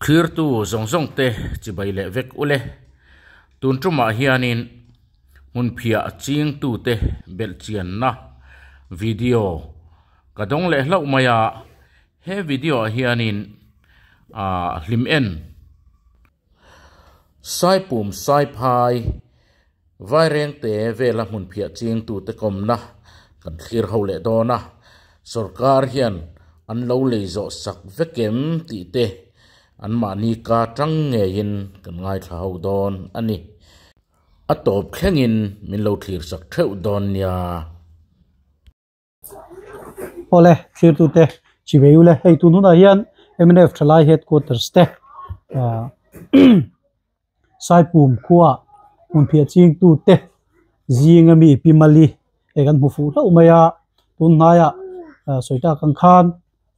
khir tu zong te chi bai le vek ule tun tuma hianin mun phia ching tu te bel chian na video kadong le hlau maya he video hianin lim en sai pum sai phai vai reng te vela mun phia ching tu te kom na kan khir ho le do na sarkar hian an lo le zo sak vekem ti te an mani ka tang nge in kan ngai thau don ani atop khlengin min lo thlir sak theu don ya ole thlir tu te chiveule hei tu nu na hian MNF thalai headquarters te sai pum khuwa mun phia ching tu te zinga mi pimali egan mu fu lo maya tun naya soita kang khan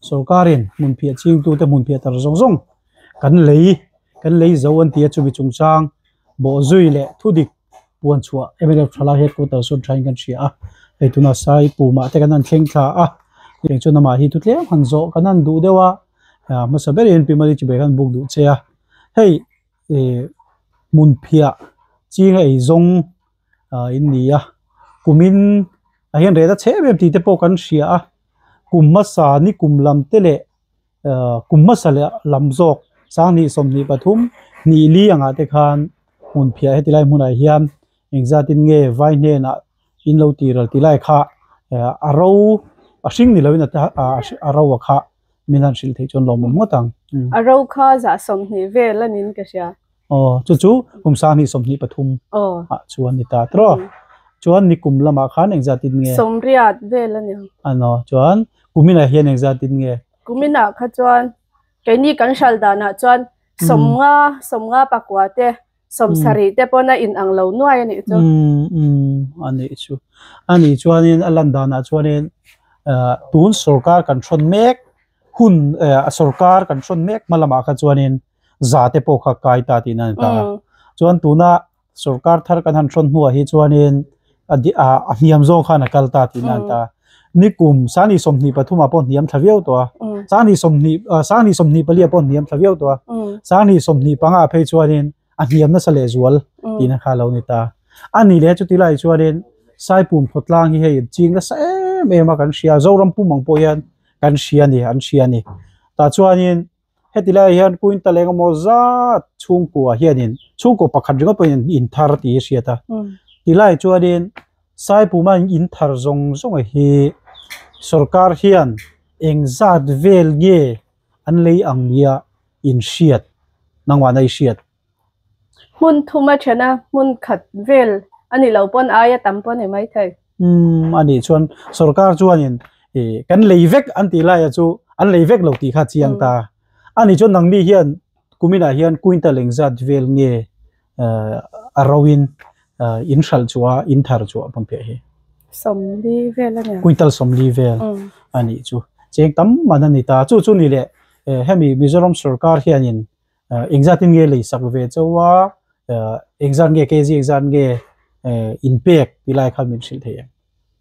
sarkarin mun phia ching tu te mun phia tar zong kan lei zo an tia chu bi chung chang bo zui le thudik puan chua MNF thala het ko tar son thain kan sia ei tuna sai pu ma te kan an thleng tha eng chu na ma hi tu tle han zo kan an du dewa ma saber en pi mari chi be kan buk du chea hei mun phia ching ei zong in nia kumin a hian re da che be ti te po kan sia kumma sa ni kumlam te le kumma sa le lam zok sang ni somni pathum ni li anga te khan mun phia hetilai mun a hiam engzatin nge vai ne na in lo ti ral tilai kha aro ashing ni lovina aro kha minan sil thei chon lo mo tang aro kha za somni velanin ka sia chu kum sang ni somni pathum chuan ni ta tro chuan ni kumlama khan engzatin nge somriat velani ano chuan kumina hian engzatin nge kumina kha chuan kaini kan shaldana chuan somnga pakwa te somsari te pona in anglo nuai ani chu ani chuanin alandana chuanin tun sarkar kan thon mek hun sarkar kan thon mek malama kha chuanin zate po kha kai ta tinan ta chuan tuna sarkar thar kan han thon huwa hi chuanin niam zo khana kalta tinan ta nikum sani somni pathuma pon niam thaviau to sani somni palia pon niam thaviau to sani somni panga phei chuanin a niam na sale zual tina khalo ni ta ani le chu tilai chuanin sai pum photlang hi hei ching na sa me ma kan sia zoram pumang poyan kan sia ni an sia ni ta chuanin hetilai hian kuin ta lenga mo za chung ko hianin chung ko pakhat ringa poin in thar ti sia ta tilai chuanin sai puma in thar zong hi sarkar hian engzat vel nge an lei ang nia in shiat nangwa nai shiat mun thuma chana mun khat vel ani lo pon aya tampon e mai thai ani chuan sarkar chuanin kan leivek an tilai chu an leivek lo ti kha chiang ta ani chuan nangmi hian kumina hian quintal engzat vel nge arawin in shal chua in thar chua pampe hi somli vel ani quintal somli vel ani chu cheng tam manani ta chu ni le hemi Mizoram sarkar hianin engzatin nge le sak ve chawa exam nge kg exam nge impact tilai kha min sil thei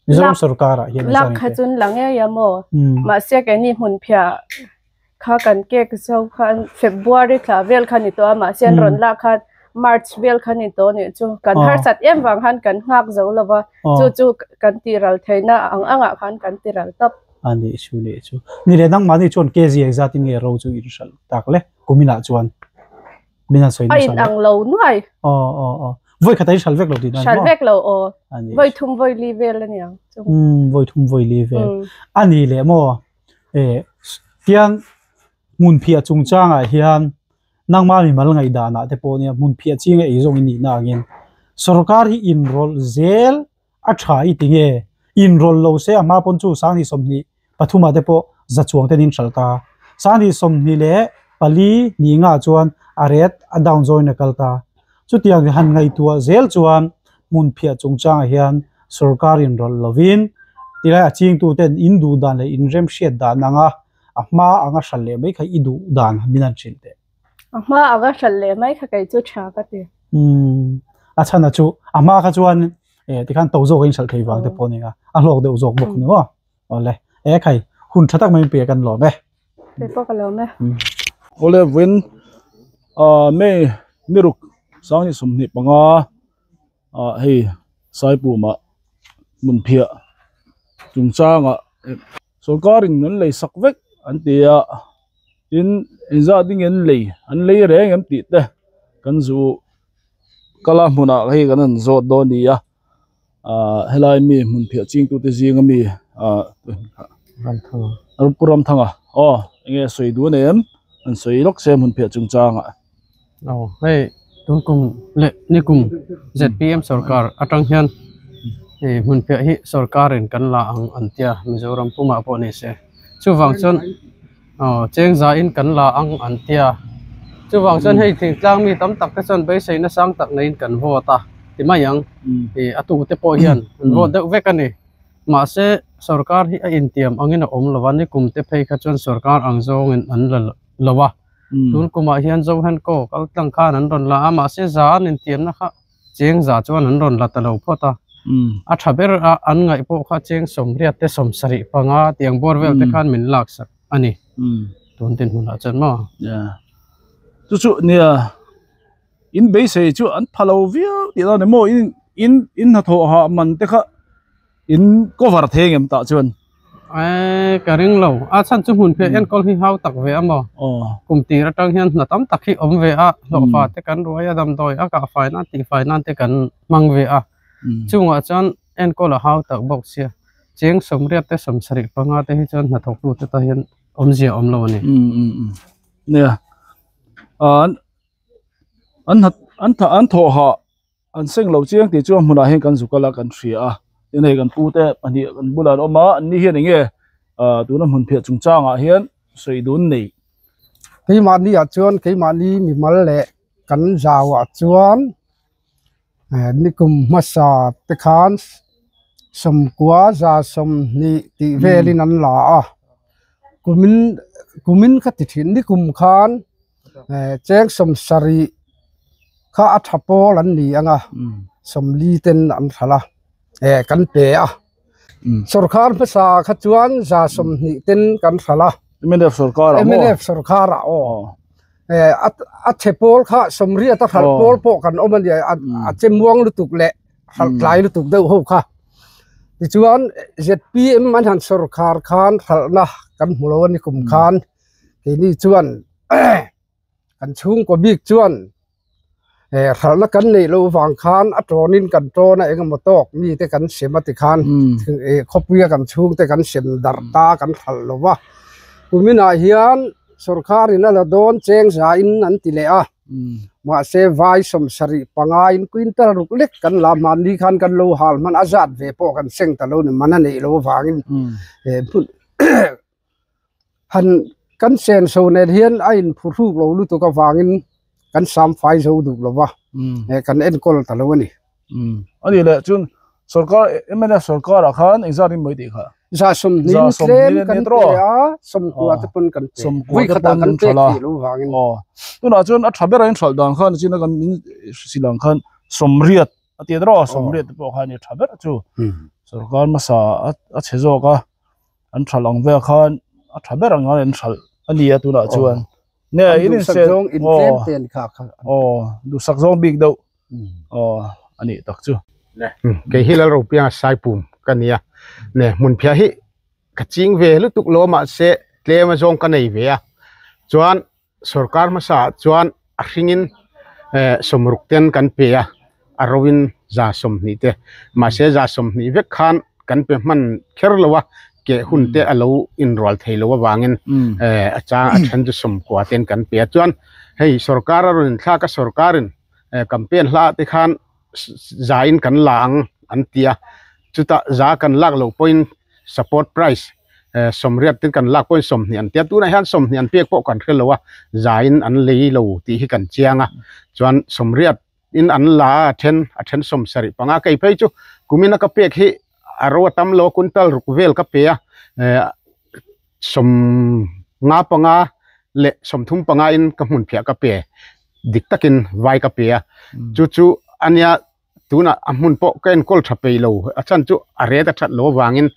Mizoram sarkar hian lak khachun lange yamo ma se ke ni hun phia kha kan ke so khan February kha vel khani to ma sen ron la kha March vel khani to ni chu kan har sat em wang han kan ngak zo lawa chu kan tiral theina anga khan kan tiral tap ani chu ni le nang mani chon kg exactly nge ro chu irshal takle kumina chuan mina soina ai ang lo nuai voi khatai shalvek lo din shalvek lo voi thum voi level ani voi thum voi level ani le mo tiang mun phia chungchanga hian nangma mi mal ngai dana te ponia mun phia chinga e zong ni na ngin sarkar hi enroll zel a thai tinge enroll lo se ama pon chu sangni somni pathuma te po zachuang te nin salta sangni somni le pali ni nga chuan aret a down join na kalta chutiang han ngai tua zel chuan mun phia chungchanga hian sarkar enroll lovin tira aching tu ten indu dan le inrem shet da nanga ahma anga shalle mai khai idu dan minan chinte ahma anga shalle mai kha kai chu tha ka te acha na chu ama kha chuan tikhan tozo gain sal thei wang te poninga a hlok de uzok bok ni wa ole khai hun thatak mai pe kan lo me pe po ka lo me ole win me niruk sang ni sum ni panga hei sai pu ma mun phia chung changa sarkarin nan lei sak vek an tia in za ding en lei an lei reng em ti te kan zu kala huna hei kan an zo do ni ya helai mi mun phia ching tu te jing mi puram thanga nge soi du nem an soi lok se mun phia chung changa hei tun kum le ni kum ZPM sarkar atang hian mun phia hi sarkarin kan la ang antia Mizoram puma po ni se chu wang chon cheng za in kan la ang antia chu wang chon hei thing tlang mi tam tak ka chon bai sei na sang tak nei kan vota ti ma yang atu te po hian vote de vek ani ma se sarkar hi a intiam angin om lawan ni kum te phei kha chon sarkar ang zong an lawa tun kuma hian zo han ko kal tlang khan an ron la ama se za nin tiam na kha cheng za chuan an ron la ta lo phota a thaber an ngai po kha cheng som riat te som sari panga tiang bor vel te khan min lak sak ani tun tin huna chan ma chu nia in be se chu an phalo via ti na mo in na tho ha man te kha in cover theng em ta chuan ka ring lo a chan chu hun phe en kol hi hau tak ve amo kum ti ra tang hian na tam tak hi om ve a lo fa te kan ruaya dam doi a ka finance te kan mang ve a chunga chan en kol hau tak box sia cheng som riat te som sari panga te hi chan na thok lu te ta hian om zia om lo ni ne an tho ha an seng lo chiang ti chu hmuna hen kan zukala kan thria nei kan pu te ani kan bulan oma ni hian nge tu na mun phia chung changa hian soi dun nei cái mà đi ở chuan cái mà đi mi mal le kan jaw ở chuan ni kum masa te khan som kwa za som ni ti velin an la kumin kha ti thin ni kum khan cheng som sari kha athapo lan ni anga som li ten an thala kan pe sarkar pasa kha chuan za som ni ten kan thala MNF sarkar a thepol kha somri ata khal pol po kan oman ya a chemuang lutuk le khal klai lutuk deu ho kha ti chuan ZPM man han sarkar khan khalna kan mulawani kum khan ke ni chuan kan chung ko bik chuan khalna kan nei lo wang khan atronin kan trona engam tok mi te kan semati khan khopia kan chung te kan sem darta kan khal lowa kumina hian sarkar ina la don cheng za in an ti le a ma se vai som sari panga in quintal ruk lek kan la man ni khan kan lo hal man azat ve po kan seng ta lo ni man nei lo wangin han kan sen so ne hian a in phuru lo lu to ka wangin kan sam fai zo du lo wa kan en kol ta lo ni ani le chun sarkar MNF sarkar khan exam moi ti kha za som ni claim kan tro som kwa te pun kan wi khata kan te lu wangin tu na chun a thabera in thal dang khan china kan min silang khan somriat ati dro somriat po khan ni thaber chu sarkar ma sa a chezo ka an thalang ve khan a thabera ngal en thal ani tu na chuan ne in se in claim ten kha du sakjong big do ani tak chu ne ke hilal rupiah sai pum kania ne mun phia hi kaching ve lu tuk lo ma se tlema jong ka nei ve a chuan sarkar ma sa chuan a hringin somruk ten kan pe a arowin za som ni te ma se za som ni ve khan kan pe man kher lowa ke hun te alo in rol thei lowa wangin acha athan du som kwa ten kan pe chuan hei sarkar ron thla ka sarkarin campaign hla te khan zain kan lang antia chuta za kan lak lo point support price somriat tin kan lak point som nian tia tu na han som nian pek po kan khelo wa zain an lei lo ti hi kan chianga chuan somriat in an la athen som sari panga kai phei chu kumina ka pek hi aro tam lo kuntal rukvel ka pe som nga panga le som thum panga in ka mun phia ka pe dik takin vai ka pe chu ania tuna amun po ken kol thapei lo achan chu are ta that lo wangin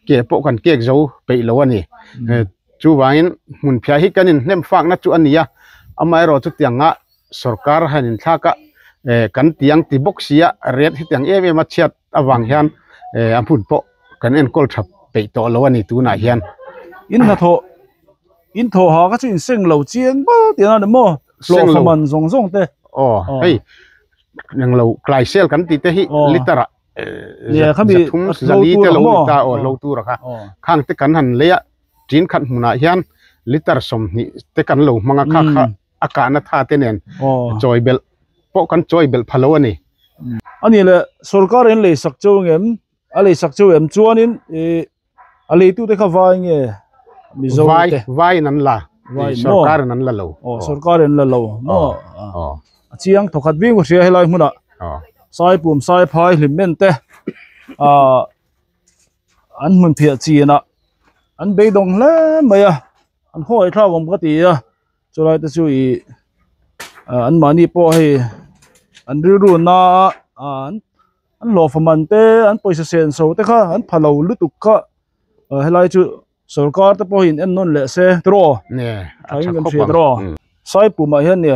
ke po kan kek zo pei lo ani chu wangin mun phia hi kanin nem fak na chu ania amai ro chu tianga sarkar hanin thaka kan tiang ti boxia red hi tiang eme ma chiat awang hian ampun po kan en kol thap pe to lo ani tu na hian in na tho in tho ha ka chin seng lo chiang ba tiang na mo lo faman zong te hei nang lo klai sel kan ti te hi litera ya khami zali te lo ta lo tu ra kha khang te kan han le tin khat huna hian liter som ni te kan lo manga kha akana tha te nen joy bel po kan joy bel phalo ani ani le sarkar en le sak chou ngem ale sak chou em chuanin ale tu te kha vai nge mi zo te vai nan la sarkar nan la lo sarkar en la lo mo chiang thokhat bi ngo ria helai huna sai pum sai phai hlimmen te an mun phia chi na an be dong le maya an hoi thla gom ka ti chulai te chu an mani po hi an ru na an lo faman te an poisa sen so te kha an phalo lutuk kha helai chu sarkar te po hin en non le se tro ne ai ngam se tro sai pu ma hian ne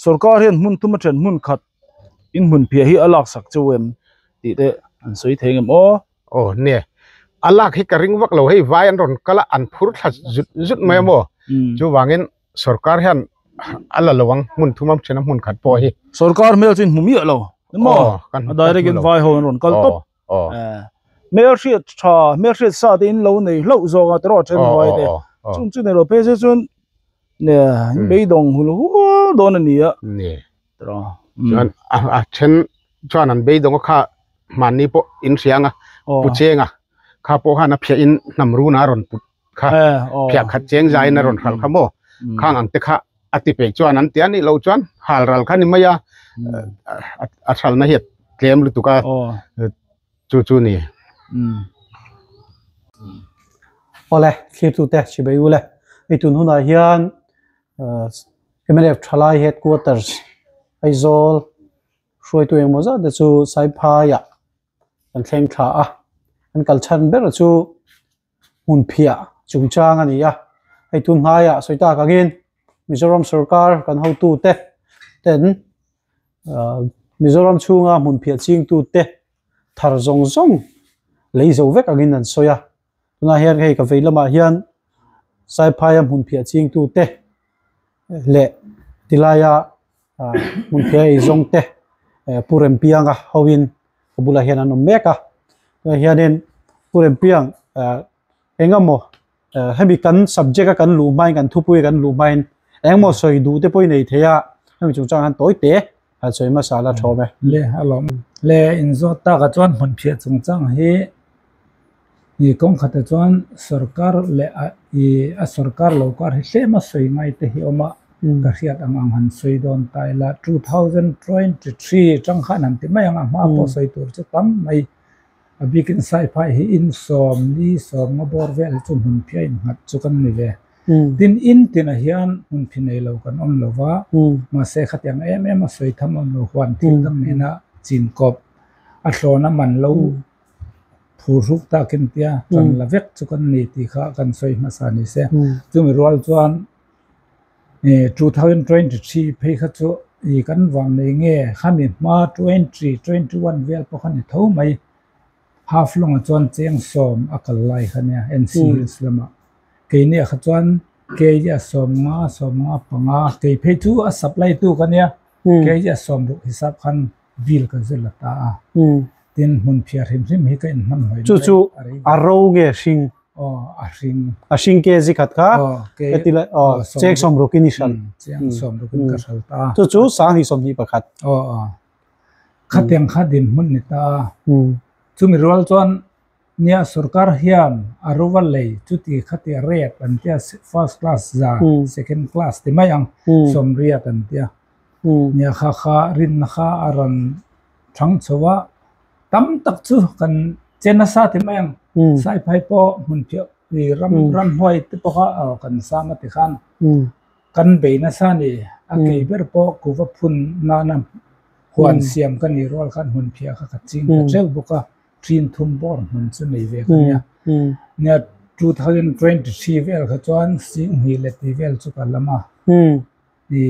sarkar hian mun thuma thren mun khat in mun phia hi alak sak chuem ti te an soi thengem ne alak hi ka ring wak lo hei vai an ron kala an phur thla zut mai mo chu wangin sarkar hian ala lowang mun thumam chena mun khat po hi sarkar mel chin humi lo mo direct in vai ho ron kal top mel shit cha mel shit sa din lo nei lo zo ga tro chen vai te chung chu ne lo pe se chun ne be dong hu lo don ani ya ne tro chuan chen chuan an be dong kha man ni po in sianga pu chenga kha po hana phia in namru na ron put kha phia khat cheng jai na ron khal khamo khang ang te kha ati pe chuan an tiani lo chuan hal ral khani maya athal na het tlem lu tuka chu ni ole khir tu te chi be ule itun huna hian MNF thalai headquarters aizol hroi tu eng moza de chu sai phaya an thleng tha an kal chan ber chu hun phia chungchang ani ya ai tun haya soita ka gin Mizoram sarkar kan ho tu te ten Mizoram chunga mun phia ching tu te thar zong zong lei zo vek agin an soya tuna hian hei ka veilama hian sai phaya mun phia ching tu te le tilaya mun phia ei zong te purem pianga howin kabula hian an meka hianin purem piang engamo hemi kan subject kan lu mai kan thupui kan lu mai engmo soi du te poi nei theya hemi chungchang han toi te ha choi ma sala thome le alom le inzo ta ka chuan mun phia chungchang hi ni kong khata chuan sarkar le a sarkar lokar hi hlema soi ngai te hi oma ka riat ang han soi don taila 2023 chang khan an ti mai ang ma po soi tur chu tam mai abikin sai phai hi in som ni som ma bor vel chu mun phia in hat chu kan ni ve tin in tin a hian mun phinei lo kan om lova ma se khatyang em a soi tham om lo hwan tin dam nena chin kop a hlona man lo phuruk ta kin tia tran la vek chu kan ni ti kha kan soi ma sa ni se chu mi rol chuan 2023 phei kha chu i kan wang nei nge khami ma 21 vel po khan tho mai half long chuan cheng som akal lai khania NC islama ke ne kha chuan ke ya som nga panga ke phei chu a supply tu kania ke ya som ru hisab khan bil ka zelata tin mun phia hrim hi ka in man hoi chu aro nge sing a sing ke ji khat kha etila check som ru kini sal cheng som ru kin ka salta chu sang hi som hi pakhat khateng khadin mun ni ta chumi rol chuan nia sarkar hian aruwal lei chuti khati ret an tia first class za second class ti mai ang som riat an tia nia kha rin kha aran thang chowa tam tak chu kan chena sa ti mai ang sai phai po mun phia ri ram hoi ti po kha kan sa ma ti khan kan be na sa ni a ke ber po ku va phun na na huan siam kan ni rol khan hun phia kha ching treu boka trin thum bor mun chu nei ve kania nia 2023 vel kha chuan sing hi le ti vel chu ka lama ni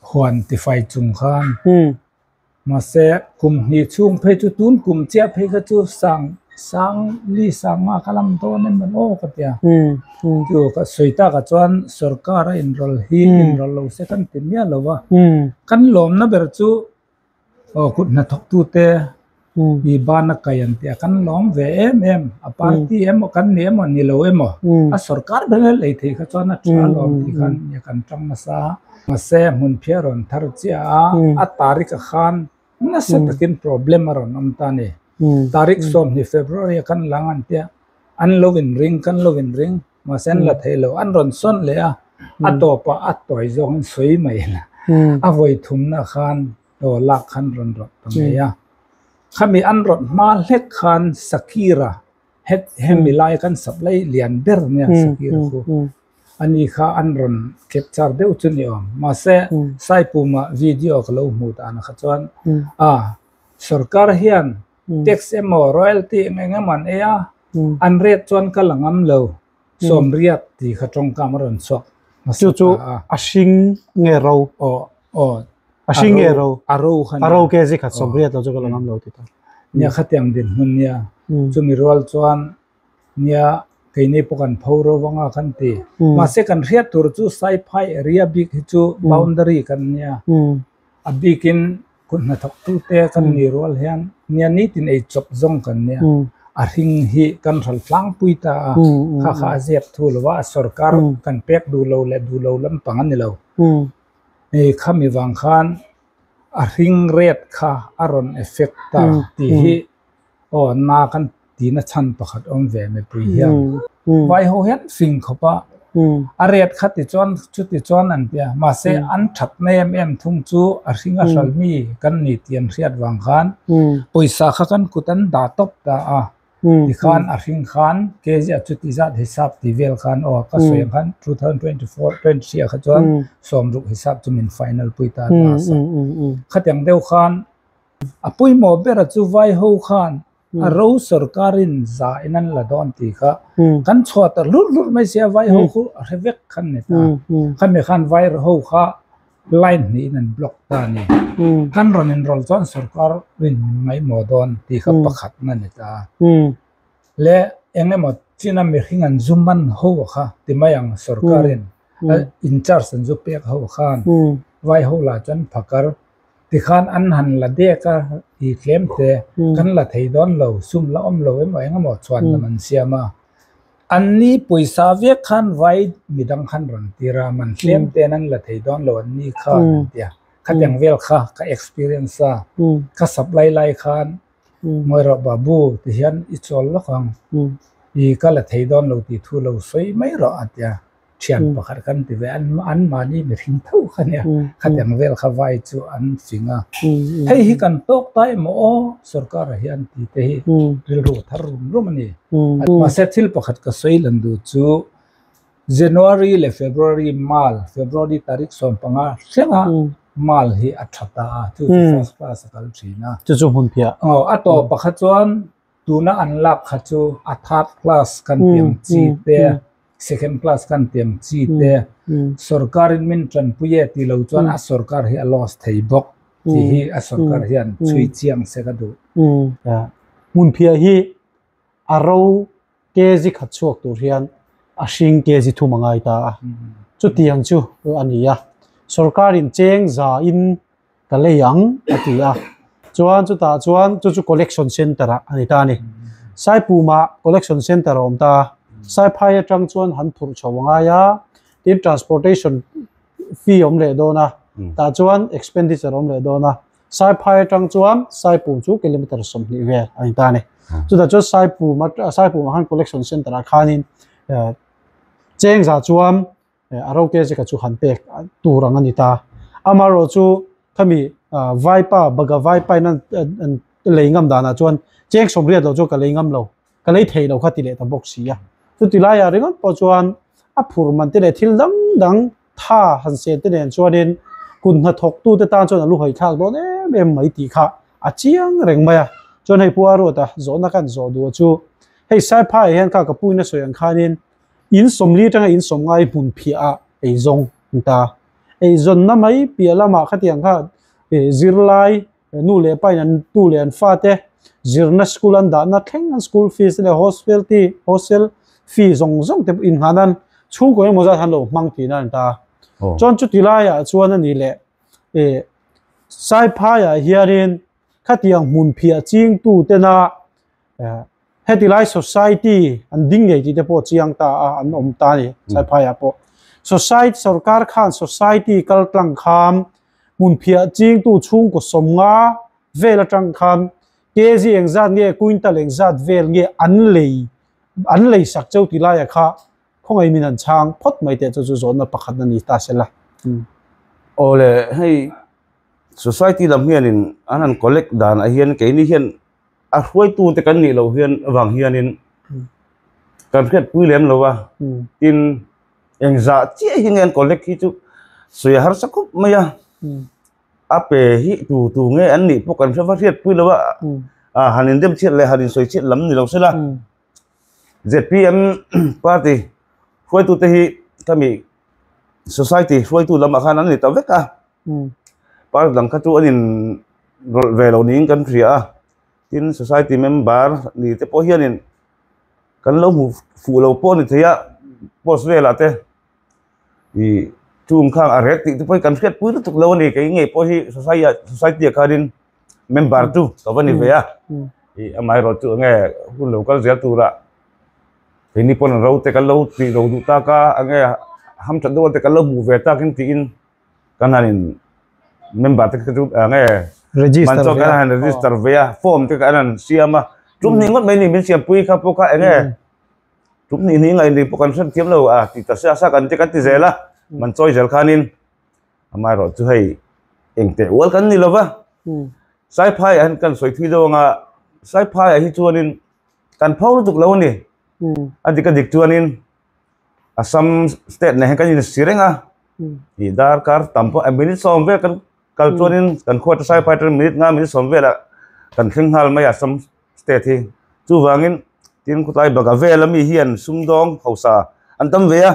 หวนติไฟจุงคันมาเสกุมนี่ชุงเพจุตุนกุมเจียเพกจุสังลีสังมาคลัมโตนั่นมันโอ้กะเตียอยู่ก็สวยตากะจวนสรการอินรอลฮีอินรอลโลเซกันติเมียลวะกันลมนะเบรจูกุดนะทกตุเตอีบานักยันเตียกันลมเวเอ็มอปาร์ตี้กันเนมนี่โลอะสรการเบลเลยที่กะจวนนะทราลมที่กันยกันจังมาซามาเสมุนเพียรอนทารุจิอาตาริกะขันน่าเสตกิน problem รอนอัมตานีตาริกสมนี่เฟบรุรีกันลังอันเตียอันโลวินริงกันโลวินริงมาเส้นละเทโลอันรอนส่วนเลยอัตโตปะอัตโตยจงสวยไหมนะอวัยทุมนะขันโตลักขันรอนรถตรงนี้ข้ามีอันรถมาเล็กขันสกีระเฮมิไลกันสับไลเลียนเบอร์เนี่ยสกีระกูอันนี้ข้าอันรอนเก็บจาร์เดวจุนี่อมมาเสใส่ปุ่มวิดีโอก็เล่าหมดอันขจวนสรการเฮียนtax emo royalty enga man ea an rate chon kalangam lo som riat ti khatong kamaron sok chu ashing nge ro ashing nge ro aro ke ji khat som riat lo chu kalangam lo ti ta nya khatyang din hun nya chu mi rol chuan nya keini pokan phoro wanga khan ti ma se kan riat tur chu sai phai area big chu boundary kan nya abikin kun na thok tu te kan ni rol hian nia ni tin ei chop zong kan nia a hing hi kan thal tlang puita kha zep thu lwa sarkar kan pek du lo lam pangan ni lo e khami wang khan a hing ret kha aron effect ta ti hi o na kan ti na chan pakhat om ve me pri hian vai ho hian sing khopa a ret khati chon chuti chon an pia ma se an that nem em thung chu a ringa salmi kan ni tian riat wang khan poisa kha kan kutan da top ta a ti khan a ring khan ke ja chuti zat hisab ti vel khan o ka soyang khan 2024 20 kha chon som ruk hisab chumin final puita ta sa khatyang deu khan a pui mo bera chu vai ho khan a ro sarkarin za inan la don ti kha kan chhota lut mai sia vai ho khu revek khan ne ta khan me khan vai ho kha line ni nan block ta ni kan ron en rol chon sarkar rin mai modon ti kha pakhat na ne ta le enge mo china me hingan zumban ho kha ti mayang sarkarin in charge an zu pek ho khan vai ho la chan phakar ti khan an han la de ka i claim te kan la thei don lo sum la om lo em eng mo chwan man siama an ni poisa ve khan vai midang khan ron tira man claim te nan la thei don lo an ni kha tia khatyang vel kha ka experience ka supply lai khan moi ro babu ti hian I chol la khang I ka la thei don lo ti thu lo soi mai ro atia chian pakhat kan ti ve an mani me thing thau khania khatyang vel kha vai chu an singa hei hi kan tok tai mo sarkar hian ti te hi ril ro thar rum ani ma setil pakhat ka soi lan du chu January le February mal February tarik som panga senga mal hi athata chu first class kal thina chu hun phia ato pakhat chuan tuna unlock kha chu a third class kan tiam chi te second class kan tiam chi te sarkarin min tran puye ti lo chuan a sarkar hi a loss thei bok ti hi a sarkar hian chui chiang se ka du mun phia hi aro kezi khat chuak tur hian a hring kezi thu mangai ta chu tiang chu ania sarkarin cheng za in ka leyang atia chuan chu ta chuan chu collection center ani ta ni saipuma collection center om ta sai phai atang chuan han thur chawanga ya tin transportation fee om le dona ta chuan expenditure om le dona sai phai atang chuan sai pu chu kilometer som ni ve ani ta ni chu ta chu sai pu han collection center a khanin cheng za chuan aro ke je ka chu han pek turang ani ta amaro chu khami vaipa baga vaipa nan leingam dana chuan cheng somriat lo chu ka leingam lo ka lei thei lo khati le ta box sia chu tilaya ringon po chuan a phur man te le thil dang tha han se te nen chuanin kun na thok tu te ta chuan lu hoi thak do em mai ti kha a chiang reng maya chuan hei puaro ta zona kan zo du chu hei sai phai hen ka puina soyang khanin in somli tanga in somngai mun phia ei zong ta zon na mai pialama khatiang kha zirlai nu le pai nan tu le an fa te zirna school an da na thleng an school fees le hostel fee zong te in hanan chung ko mo za han lo mang ti nan ta chon chu tilai ya chuan ani le sai pha ya hiarin khatiang mun phia ching tu te na hetilai society an ding nge ti te po chiang ta an om ta ni sai pha ya po society sarkar khan society kal tlang kham mun phia ching tu chung ko somnga vela tang kham kg engzat nge quintal engzat vel nge an lei sak chau ti la ya kha khongai min an chang phot mai te chu zon na pakhat na ni ta sela ole hei society lam hian in anan collect dan a hian ke ni hian a huai tu te kan ni lo hian awang hian in kan khet pui lem lo wa in engza chi hingen collect hi chu soya har sakup maya ape hi tu nge an ni pokan fa riat pui lo wa hanin dem chet le hanin soi chet lam ni lo sela ZPM party huai tu te hi kami society huai tu lam khan an ni ta veka par lang kha tu anin ve lo ning kan thria in society member ni te po hian in kan lo fu lo po ni thia post ve la te i chung khang arek ti poi kan khet pui tuk lo ni ke nge po hi society kharin member tu to bani ve ya i amai ro tu nge hu local zel tu ra ni pon ro te kan lo ti ro du ta ka ange ham chat do te kan lo mu ve ta kin ti in kananin member te tu nge register man so kan register ve ya form te kanan siama tum ni ngot mai ni min siam pui kha po ka nge tum ni ngai ni po kan san tiam lo ti ta sa kan te kan ti zela man choi zel khanin amai ro chu hei engte wal kan ni lova sai phai an kan soi thui do nga sai phai hi chuanin kan phau tuk lo ni adika dik chuanin Assam state ne kan ni sirenga i dar kar tampo a minute som ve kan kal chuanin kan khot sai phai ter minute nga minute som ve la kan thing hal mai Assam state hi chu wangin tin khutai baga ve la mi hian sumdong hausa an tam ve a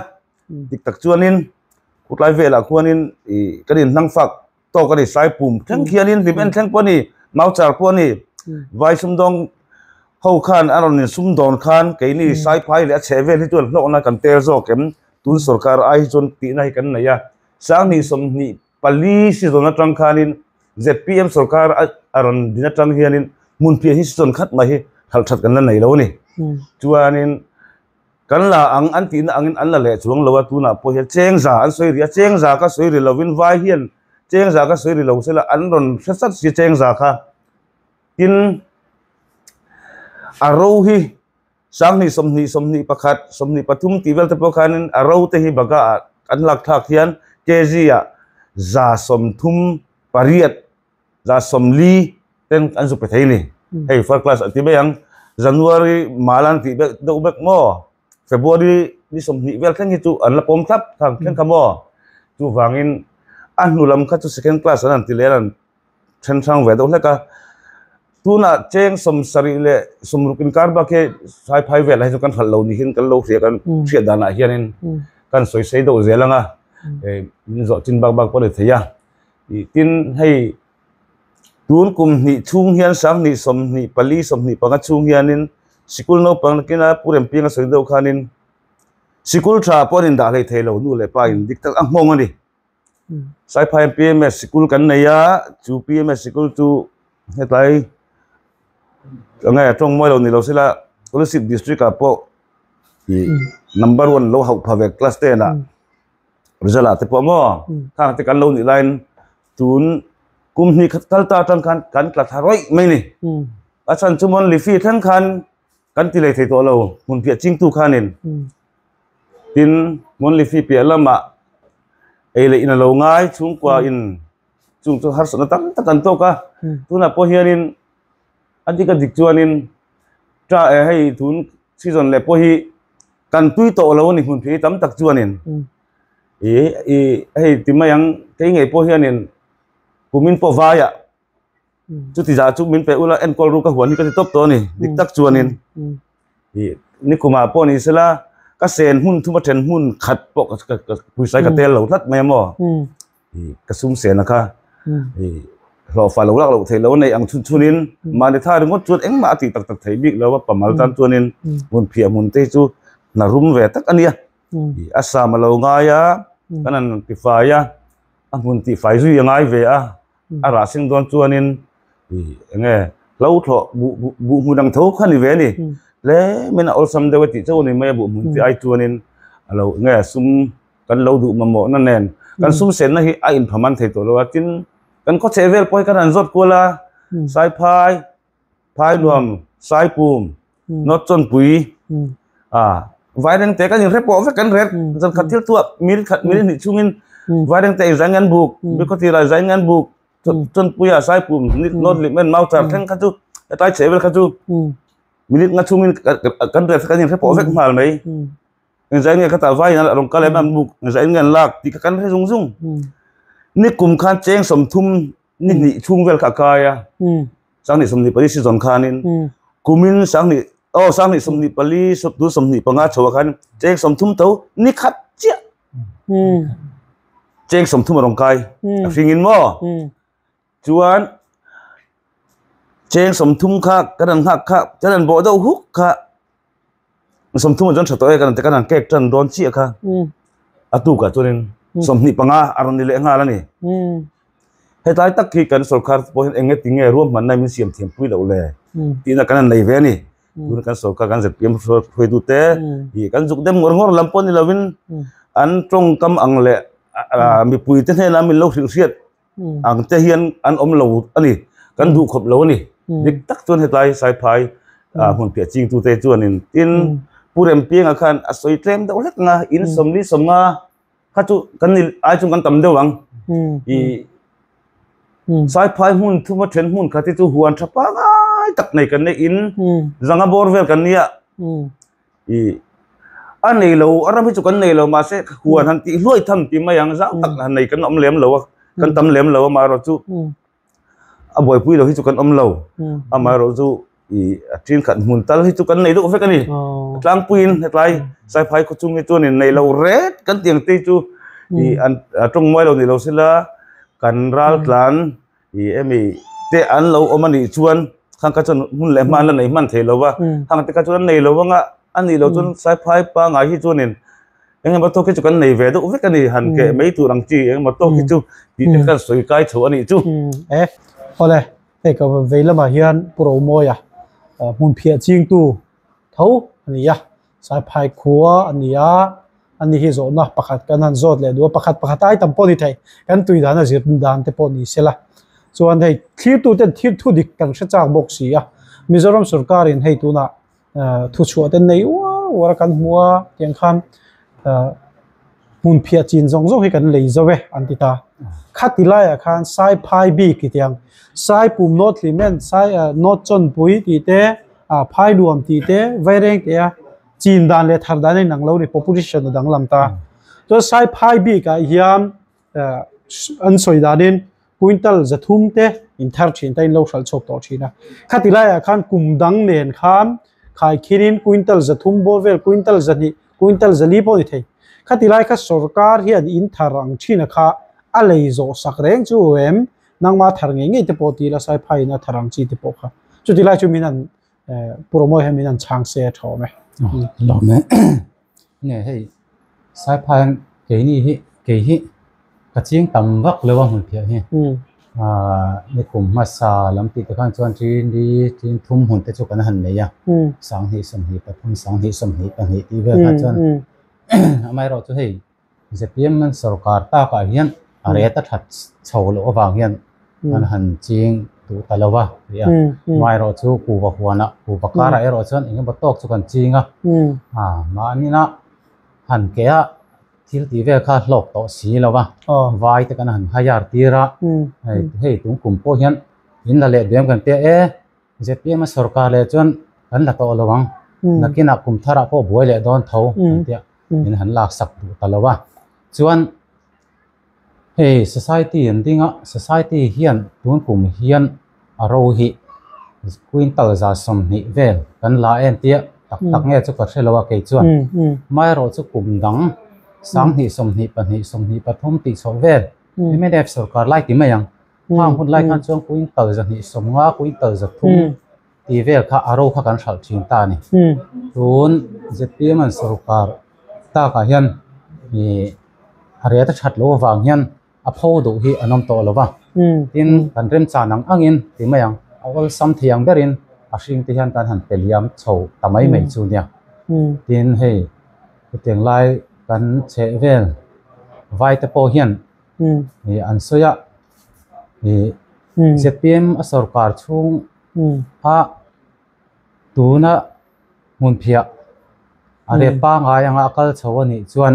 dik tak chuanin khutlai ve la khuanin i kanin nang fak to ka ni sai pum thang khianin limen thang poni mau char poni vai sumdong hau khan aron ni sumdon khan ke ni sai phai le cheve ni tun lo na kan tel zo kem tun sarkar ai chon ti nai kan na ya sang ni som ni pali si zona tang khanin ZPM sarkar aron dina tang hianin mun phi hi son khat mai hal that kan na nei lo ni chuanin kan la ang an ti na angin an la le chuang lo wa tu na po he cheng za an soi ria cheng za ka soi ri lovin vai hian cheng za ka soi ri lo sela an ron sat si cheng za kha in aro hi sang ni som ni pakhat som ni pathum ti vel te po khanin aro te hi baga an lak thak hian kg ya za som thum pariat za som li ten an zu pe thei ni hey first class ati be yang January malan ti be do bek mo February ni som ni vel thang hi tu an la pom thap thang thang kamo tu wangin an nulam kha tu second class an ti leran chen sang ve do leka tuna cheng som sari le sumrukin karba ke sai phai vel hai kan khalo ni hin kan lo khria kan khria dana hianin kan soi sei do zelanga min zo chin bak po de theya i tin hei tun kum ni chung hian sang ni som ni pali som ni panga chung hianin sikul no pang kina purem pinga soi do khanin sikul tra porin da le thelo nu le pa in diktal ang mong ani sai phai PMS sikul kan neya chu PMS sikul tu hetlai ngai trong moi lo ni lo sila Collegiate district apo number 1 lo hau phave class 10 na result ate po mo khang te kan lo ni line tun kum ni khatal ta tang kan kla tharoi mai ni achan chumon lifi than khan kan ti le thei to lo mun pia ching tu khanin tin mon lifi pia lama ele ina lo ngai chung kwa in chung chu har sana tam ta kan to ka tuna po hianin adika dikchuanin tra hei thun season le po hi kan tui to lo ni hun phi tam tak chuanin hei timayang ke nge po hianin kumin po vaya chu ti za chu min pe ula en kol ru ka huan ni ka top to ni dik tak chuanin ni kuma po ni sela ka sen hun thuma then hun khat po puisai ka tel lo thlat me mo กระซุ่มเสนะคะเราฝ่ายเราลักเราเทเราในอังชุนินมาในท่าเรื่องจุดเอ็งมาติตักไทยบิ๊กแล้วว่าประมาณตันตัวนินมุนเพียมุนเตจูนารุมเวตักอันเนี้ยอาสามาเราง่ายกันนั่นติฝ่ายมุนติฝ่ายจุยังไงเวียอาราสิงดวนตัวนินเงี้ยเราถอบุมุดังทุกขันเวนี่แล้วมันเอาสมเด็จติเจ้านี่ไม่บุมุนติไอตัวนินเราเงี้ยซุ่มกันเราดูมาหมดนั่นแน่นกันซุ่มเสนนะที่ไออินพมันเทตัวเราจินกันก็เซเวลปอยกันอันจดกูละสายพายรวมสายปูมนอตจนปุยไว้ดังแต่กันยังเรปอฟกันเรปจนขัดเที่ยวตัวมีนิชุ่มินไว้ดังแต่ใจงานบุกมีคนที่ไรใจงานบุกจนปุยสายปูมนิดนอตลิมันเมาจากแข่งขันจูตายเซเวลขันจูมีนิดงานชุ่มินกันเรปกันยังเรปอฟกันมาไหมใจเงี้ยก็ตาไว้นั่นลงกันเลยมันบุกใจเงี้ยลากตีกันให้ซุ่งนี่กลุ่มคันเจงสมทุมนี่ชุ่มเวลขากายสังนิสมนิปริสิจนคานินกุมินสังนิสมนิปริสุดดูสมนิปงาโชวคันเจงสมทุมเต้านี่ขัดเจี๊ยเจงสมทุมรงกายฟิงินมั่วจวนเจงสมทุมข้ากันหักข้าจะนั่นบ่ได้หุกข้าสมทุมจนสะตัวเอกันแต่กันแก่จนโดนเจี๊ยข้าอตุกะตัวนึงสมนิปงาอารมณ์นี่เลงาแล้วนี่ให้ตายตักขี้กันสุขคาร์พอเห็นเองติงเงร่วมมันในมิเซียมเทียมปุยเราเลยที่นักกันในเวนี่ดูนักสุขการเสพเพียมเพื่อดูเตะอีกันจุกเต็มงอลำปนนี่เราวินอันตรงกำอังเละมีปุยเท่านั้นมีโลกเสียดอังเทียนอันอมเหลาอันนี้กันดูขบเหลานี่ดิตักจนให้ตายสายพายหุ่นเปียจริงตัวเตะจวนนี่อินผู้เรียนเพียงอาคารสวยเต็มแต่ว่าเล็กงาอินสมนิสมงาข้าจุกันนี่ไอ้จุกันตำเดียววังอีสายพายหุ่นทุ่มเทนหุ่นข้าที่จูหัวทับป้าตักในกันในอินจังบอร์เวลกันเนี่ยอีอันนี้เราอะไรไม่จุกันในเรามาเสกหัวทันทีรวยทำทีมาอย่างจังตักในกันอมเลี้ยมเรากันตำเลี้ยมเรามาเราจูบ่อยปุ้ยเราที่จุกันอมเรามาเราจูอีทิ้งขันหุ่นตัลที่จุกันในดูเฟกันนี่กลางปุ้ยให้ไกลสายพายก็จุงให้ตัวนี่ในเราเรดกันเตียงตีจูอีอันตรงมวยเรานี่เราสิละกันรัลกลันอีมีเตอันเราเอามันอีชวนข้างกระจนหุ่นแหลมมันแล้วไหนมันเทเราว่าข้างแต่กระจนในเราว่างะอันนี้เราจนสายพายปางไงที่ชวนนี่ยังไงมาโตกิจกันในเวดูเฟกันนี่หันแกไม่ตัวรังจียังมาโตกิจดีกันสวยกายชัวนี่จูพอเลยก็เวลามาเฮียนโปรโมยมุนเพียจริงตู้เท่าอันนี้สายพายขัวอันนี้ฮิโซนะประคัดกันนั่นโจทย์เลยดูประคัดไอ้ตั้มปนิไทยกันตุยดานะจีบดานเตปนิเสละส่วนให้ที่ตัวเต็มที่ทุดิกันชัดจากบอกสิมิโซรัมสุรการินให้ตัวน่ะทุชัวเต็มในว่ากันหัวเตียงคำมุนเพียจีนจงให้กันเลยจะเวอันติตาขัดที่ไล่คันสายพายบีกิเตียงสายปุ่มโน้ตลิเมนสายโน้ตจนปุยตีเตพายรวมตีเตไวเร่งเตียจีนดานเลทาร์ดานในหนังเราใน population ดังลำตาตัวสายพายบีกับยามอันสวยดานินควินตัลจะทุ่มเตอินเทอร์ชินแต่เราชอบชกต่อชีนะขัดที่ไล่คันกลุ่มดังเนียนคำขายคิรินควินตัลจะทุ่มโบเวลควินตัลจะลีโพดิเทขัดที่ไล่คัสสุรการเฮียนอินทารังชีนะค่ะอะไรโจสักแรงจูเอ็มนังมาทาร์เงี้ยเตปอตีละสายพายนะทารังชีเตปอค่ะจุดที่ไล่จูมินันโปรโมทให้มินันช่างเสียทอไหมหล่อไหมเนี่ยให้สายพานเกี่ยนี่กระเจียงต่ำวักเลยว่าหุ่นเพียเนี่ยในกลุ่มมาซาลำปีตะการจวนจีนดีจีนทุ่มหุ่นแต่จุกันหันเลยสังเหสมเหปฐุมสังเหสมเหปังเหตีเวกันจวนไม่เราจะให้จะเปลี่ยนมันสรการตากาเฮียนอะไรตัดหัดเฉาหรือว่าบางเฮียนมันหันเจียงตัวตะลาวะเนี่ยไม่เราจูกูบหัวนะกูปากการะเราชนเองก็ตกจุกันจริงมาอันนี้นะหันแก่ที่ตีเวค่าหลอกต่อสีแล้ววะไว้แต่กันหันหายาตีระให้ตุ้งกลุ่มพวกเฮียนยินละเละเดียมกันเตะจะเปลี่ยนมาสรการเลยจนกันละต่อระวังนักกินนักกลุ่มทาระพวกบัวเละโดนเท้าเตะยินหันหลักสักตะลาวะส่วนsociety อันนี้society เฮียนตัวกลุ่มเฮียนอารมณ์ฮิควินตัลจะสมนิเวลกันลาเอ็นเตียตักเงี้ยจะกดเชลว่าเกจวนไม่รู้จะกลุ่มดังสังหิสมนิปนิสมนิปฐุมติโซเวล ไม่ได้สกัดไล่ติมายังห้างคนไล่กันช่วงกุยเตอร์จะนี่สมว่ากุยเตอร์จะทุ่มตีเวลข้าอารมณ์ข้ากันฉัลชิงตานี่รุนจะเตรียมมันสกัดตาข้าเห็นมีอะไรที่ชัดโลวางเห็นอภัยดูที่อนมโตโลวะทินกันเริ่มจานังอังอินติมายังเอาซ้ำเทียงเบรินอาชิงที่เห็นกันหันเปลี่ยมโฉทำไมไม่จูเนี่ยทินให้เตียงไล่กันเชเวลไว้แต่พอเห็นนี่อันสุยะนี่เจ็ดปีมอสรการช่วงพระตูน่ะมุนเพียอะไรป้างยังอาการชาวนี่ชวน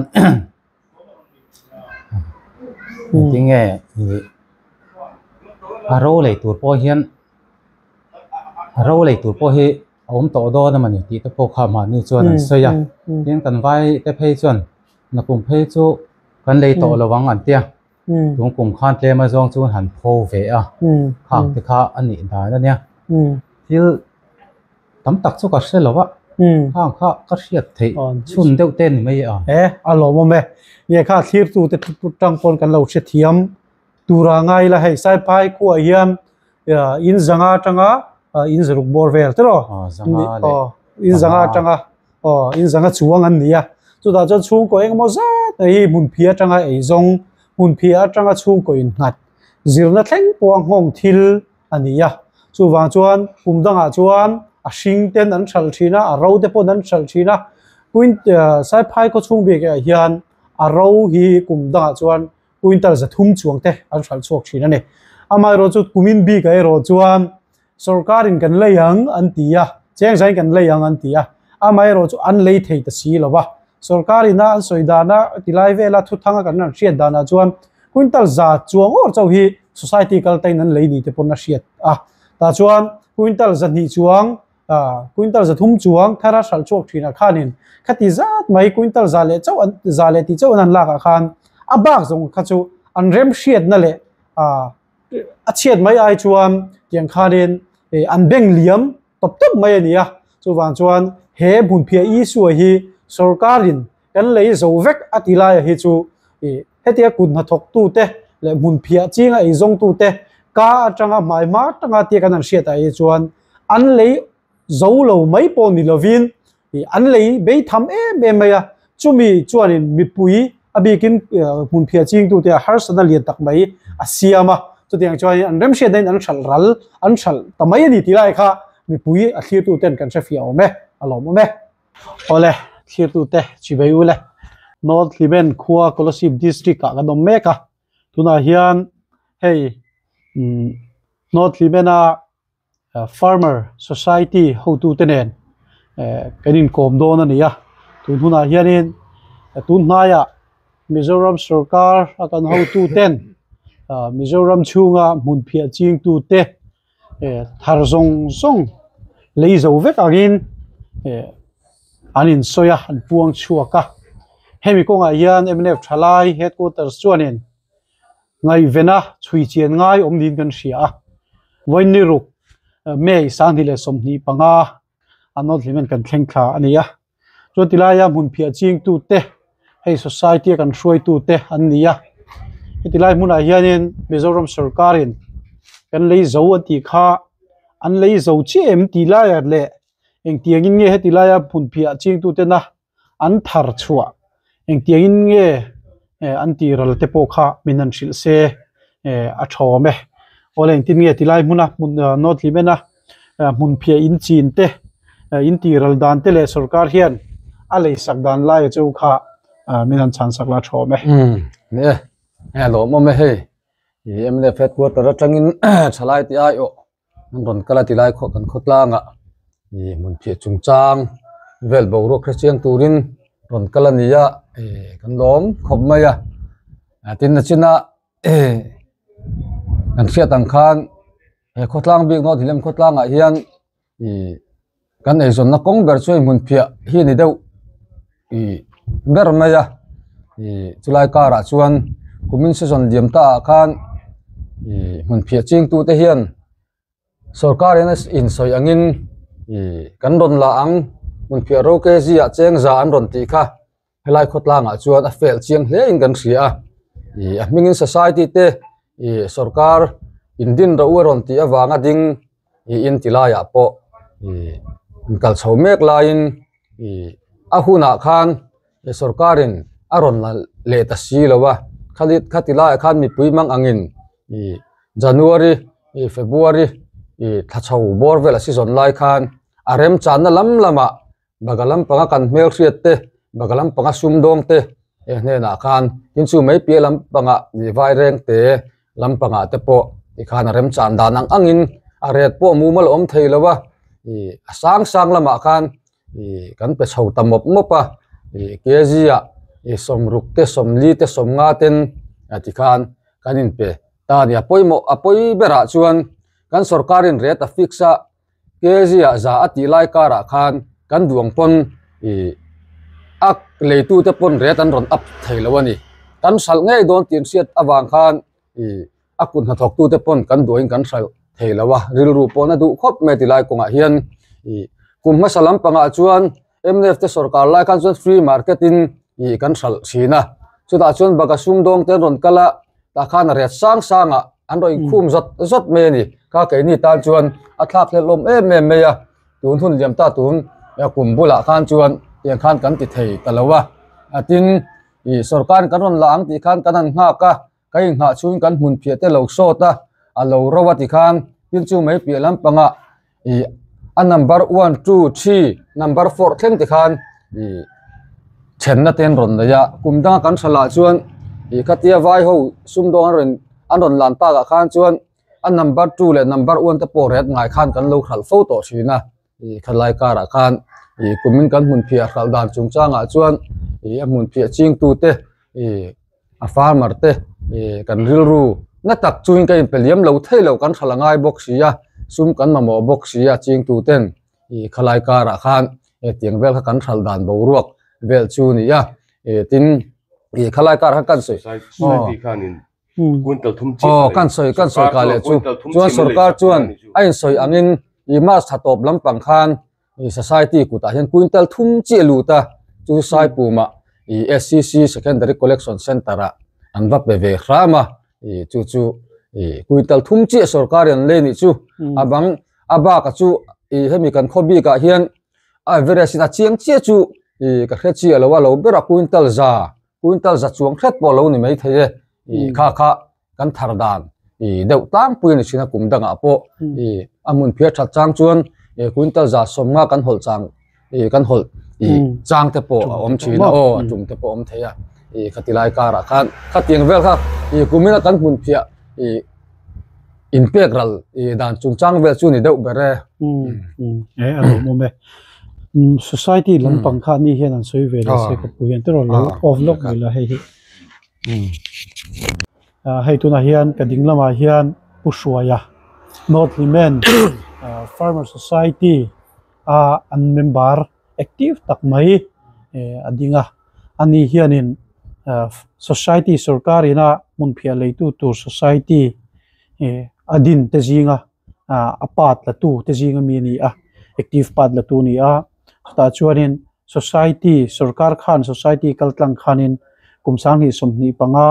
จริงไงนี่เราเลยตัวพอเห็นเราเลยตัวพอเห็นอมโตโดนมันนี่ที่ตะโพกขามานี่ชวนอันสุยะเลี้ยงกันไว้แต่เพยชวนนักกลุ่มเพยจูกันเลยโตระวังอันเตี้ยตรงกลุ่มข้านเตลมาจองจูนหันโพเวะข้างที่ข้าอันนี้ได้แล้วเนี่ยที่ตั้มตักสุกัดเสร็จแล้ววะข้างข้าก็เสียดที่ชุนเดียวเต้นไม่อ่ะอารมณ์มั้ยเนี่ยข้าทีบตูแต่ตั้งคนกันเราเสียเทียมตูรางไงละให้สายพายคู่เฮียมอินจังอาจังอาอินสรุปบอร์เวลตลอดอินจังอาจังอาอินจังอาช่วงอันนี้จุดอาจจะช่วงก็เองมั่วซะไอ้มุนเพียจังไอ้จงมุนเพียจังช่วงก็อินหัดจิรนัทเล่งปวงห้องทิลอันนี้จูวางจวนปุ่มดังจวนชิงเต้นนั้นชัลชีนะเราเดปนั้นชัลชีนะกุนสายพายก็ช่วงเบกเฮียนเราฮีปุ่มดังจวนกุนตลจะทุ่มช่วงเตะอันชัลช่วงชีนะเนี่ยอามาเราจุดกุมินบีกับเราจวนสรการินกันเลยยังอันตีแจ้งใจกันเลยยังอันตีอามาเราจุดอันเลยเทตสีหรอวะสรการินะสวยดานะที่ไลฟ์เวลาทุกทางกันนั่นเชียดดานะจวนกุนตลจะจวงโอ้เจ้าฮี society กันแต่นั้นเลยนี่เตปนนักเชียดแต่จวนกุนตลจะนี่จวงกุนตลจะทุ่มจวงถ้าเราชัลช่วงชีนะข้านินขัดที่จัดไม่กุนตลจะเล่เจ้าอันจะเล่ที่เจ้านั้นลากข้านบ้าจงขัดจูอันเริ่มเชียดนั่นแหละเชียดไม่ไอจวนยังข้านินอันเบ่งเหลี่ยมตบไม่เนี่ยจวนจวนเฮบุญเพียอีสวยฮีสรการินกันเลยจะเวกอติลายเฮจูเฮตียกุนหัดทกตู้เตะและบุญเพียจริงไอจงตู้เตะก้าจังหวะไม่มาจังหวะที่กันนั่นเชียดไอจวนอันเลยจะเราไม่ปนนิลวินอันเลยไปทำเบไม่จุมีจวนมีปุยอบีกินบุญเพียจริงตู้เตะฮาร์สนัลเลียนตักไม่อาเซียมาตัวอย่างจวนอันเริ่มเชียดในอันฉัลรัลอันฉัลทำไมดีที่ไรค่ะมีปุยอาเซียตู้เต้นกันเชฟเฟียวไหมอารมณ์ไหมโอ้เลยเชียตู้เตะชิบะยูเลยNorth Limen ขัว Colosseum District กันดมเมกะทุนอาเฮียนเฮ้ยNorth Limen Farmer Society ฮูตูเตเนนกันอินโคมโดนนี่ยะทุนอาเฮียนินทุนนายะมิโซรัมสร์การกันฮูตูเตนมิโซรัมชูงามุนเพียจิงตูเตทาร์ซงเลยจะเวกอากินอันนี้สอยอันพวงชัวกะเฮมิกงอาเฮียนMNF ทลาย headquarters ส่วนนี้ไงเวนะช่วยเชียนไงดินกันเสียวันนี้รุกเมย์สังที่เลสมนีปังอันนั้นที่มันกันแข่งขันอันนี้จนที่ลายมุนเพียจิงตูเตให้ society กันช่วยตูเตอันนี้ที่ลายมุนอาเฮียนมิโซรัมสร์การินกันเลยจะวันที่ข้าอันเลยจะเชื่อมที่ลายเลยเองที่ยิงเงี้ยที่ลายมุนเพียจิงตูเตนะอันทาร์ชัวเองที่ยิงเงี้ยอันที่เราเตปโอข้ามินันชิลเซอัชโอเมโอเลงที่เงี้ยที่ไล่มุนโนดลิเมนะมุนเพียอินจีนเตอินที่เราดันเตเลสรการเฮียนอะไรสักดันไล่เจ้าข้ามินันชันสักลาชโอเมเนี่ยฮัลโหลมั่งไม่เฮ้ยยังไม่ได้เฟซบุ๊กแต่เราจังอินฉลาดที่ไอโอนั่นตอนก็เลยที่ไล่ขดกันขดล่างมุนเพียจุงจางเวลบรูคริสเตียนตูรินตอนก็เลยนี่กันล้มขบไม่ตินนัชินะกันเสียตังคันขดล่างบิ๊กโนที่เล่มขดล่างเฮียนกันส่วนนักกงเบอร์ช่วยมุนเพียฮีนี่เดียวเบอร์ไม่จุลัยการะชวนคุมินส่วนเดียมตาคันมุนเพียจริงตัวเฮียนสรการนั้นอินสอยอังินกันโดนละอังมุนเพียโรเกจีเจงจานโดนตีค่ะให้ไล่ขดล่างชวนเฟลเชียงเลี้ยงกันเสีย mingin society te sarkar indin ra uron ti awanga ding in tilaya po kal chhomek lain ahuna khan sarkarin aron le ta si lowa khatila khan mi puimang angin January February thachau borvel season lai khan arem chana lama bagalam panga kan mel khriat te bagalam panga sumdong te ne na khan hinchu mai pe lam panga ni vai reng te lam panga te po khan arem chan danang angin aret po mumal om theilawa sang lama khan kan pe chho tamop mopa kezia somruk te somli te somnga ten ati khan kanin pe ta ni apoi bera chuan kan sarkarin rate fixa kezia za ati lai kara khan kan duang pon ak leitu te pon rate an ron up theilawani kan sal ngai don tin siat awang khan akun hathok tu te pon kan duing kan sal theilawa ril ru pona du khop me ti lai konga hian kumma salam panga chuan MNF te sarkar lai kan chuan free marketing kan sal sina chuta chuan baga sumdong ten ron kala ta khan riat sanga an roi khum zot me ni ka ke ni tan chuan athak le lom em me ya tun hun liam ta tun ya kumbula khan chuan yang khan kan ti thei talawa atin sarkar kan ron lang ti khan kanan nga ka kai nga chun kan mun phia te lo so ta a lo rowa ti khan tin chu mai pi lam panga an number 1 2 3 number 4 thleng ti khan chenna ten ron da ya kumda kan sala chuan katia vai ho sumdong an ron lan ta ga khan chuan an number 2 le number 1 te poret ngai khan kan lo khal photo sina khalai kara khan kumin kan mun phia khal dan chung changa chuan mun phia ching tu te a farmer te kan rilru na tak chuin kai peliam lo thailo kan khalangai box ya sum kan mamo box ya ching tu ten khalai kara khan tiang vel kan khal dan bo ruak vel chu ni ya tin khalai kar kan soi society khanin kuntal thum chi kan soi ka le chu chuan sarkar chuan ain soi angin ima thatop lampang khan society ku ta hian kuntal thum chi luta chu sai puma SCC secondary collection center a anwa pe ve rama chu kuntal thum chi sarkarian le ni chu abang aba ka chu hemi kan khobi ka hian average na chiang che chu ka khre chi alowa lo bera kuntal za chuang khat po lo ni mai theye kha kan thar dan deuh tang puin china kum danga po amun phia that chang chuan kuntal za somnga kan hol chang te po om china tum te po om theya khatilai kara khan khatiang vel kha kumina kan mun phia integral dan chung chang vel chu ni deuh bere alo mo me society lampang kha ni hian an soi ve la se ka puyan tero lo overlock la hei hei tuna hian ka dinglama hian pushwaya not limen farmer society an member active tak mai adinga ani hianin society sarkarina munphia leitu tur society adin te jinga apat la tu te jinga mi ni active pat la tu ni ta chuanin society sarkar khan society kaltlang khanin kumsang hi somni panga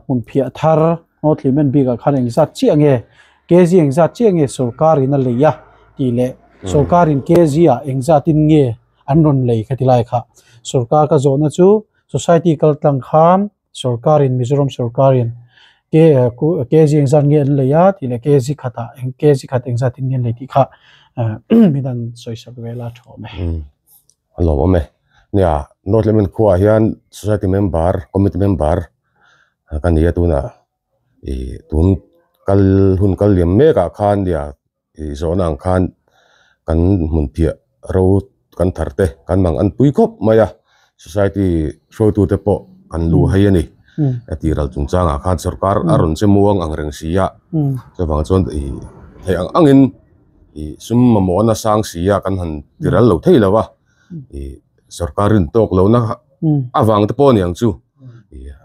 munphia thar notlimen biga khan engzat chiange kezi engzat chiange sarkar ina leya ti le sarkar in kezi a engzatin nge anron lei khatilai kha sarkar ka zona chu society kaltlang kham sarkar in mizoram sarkar in kezi engzat nge leya ti le kezi khata kezi khat engzatin nge lei ti kha midan soisak vela thome alo ome nia notlemen khua hian society member committee member kan ya tuna tun kal hun kal liam meka khan dia zonang khan kan mun phia ro kan tharte kan mang an pui khop maya society show tu te po kan lu hai ani ati ral chung changa khan sarkar aron che muang ang reng sia che bang chon thei angin sum mamona sang sia kan han tiral lo thei lawa sarkarin tok lo na awang te pon yang chu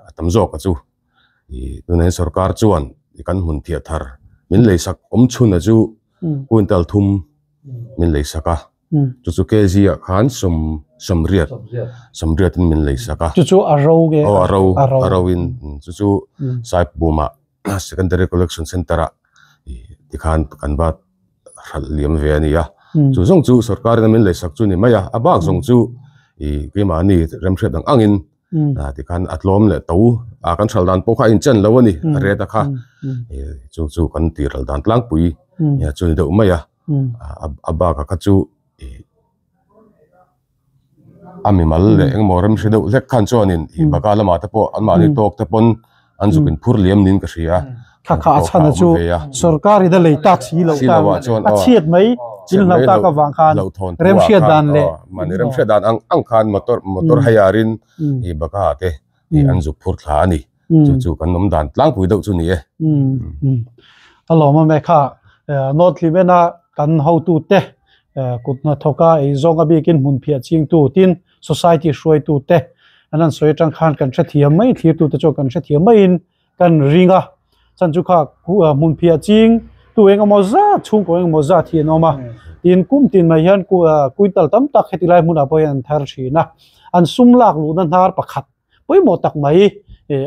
atam zo ka chu tunen sarkar chuan kan mun thia thar min leisak om chuna chu kuntal thum min leisaka chu chu kezi khan sum สมเรียดมินเลยสักจูอาราวเกอาราวอินจูสายปูมา secondary collection center ที่ขันกันบัดเลี้ยมเวียนี่อ่ะจูส่งจูสกัดมินเลยสักจูนี่ไม่อ่ะอาบ้าส่งจูกี่มานี่เริ่มเชื่อดังอังอินที่ขันอัดลมเลยตู้กันชาวดันพวกเขาอินเจนแล้ววันนี้เรียดค่ะจูกันตีรัลดันล้างปุยเนี่ยจูนี่เดี๋ยวไม่อ่ะอาบ้าก็จูอามีมาเลยเองมอร์มเชื่อเล็กขันจอนินบากาลมาแต่พออันมานี่ตกแต่ปนอันจุกินพูดเลี้ยมนินก็เสียข้าชันจูสรการอิดเลยตัดสีเหล่าตาเชียดไหมจินเหล่าตากวางคานเริ่มเชียดดันเลยมันเริ่มเชียดดันอังคานมอเตอร์ไฮยารินบากาเตอันจุพูดขานี่จูกันน้ำดันล้างปุ๋ยเดาจุนี่ฮัลโหลมาแม่ข้านอตลิเวน่ากันเฮาตูเตกุดนาทกาไอซองอบีกินมุนเพียชิงตูติน society ช่วยตูเตอันนั้นสวยจังขันกันเฉทียไม่ทีตูตะโจกันเฉทียไม่อินกันริงอ่ะสันจุข้ามุนเพียจิงตัวเองมอซาชุ่งตัวเองมอซาทีนอมาตินกุ้มตินมาเห็นกุยตัลตั้มตักเหตุไรมุนอาไปอันทาร์ชีนะอันซุ่มลากลูนันทาร์ปักขัดไปหมดตักไหม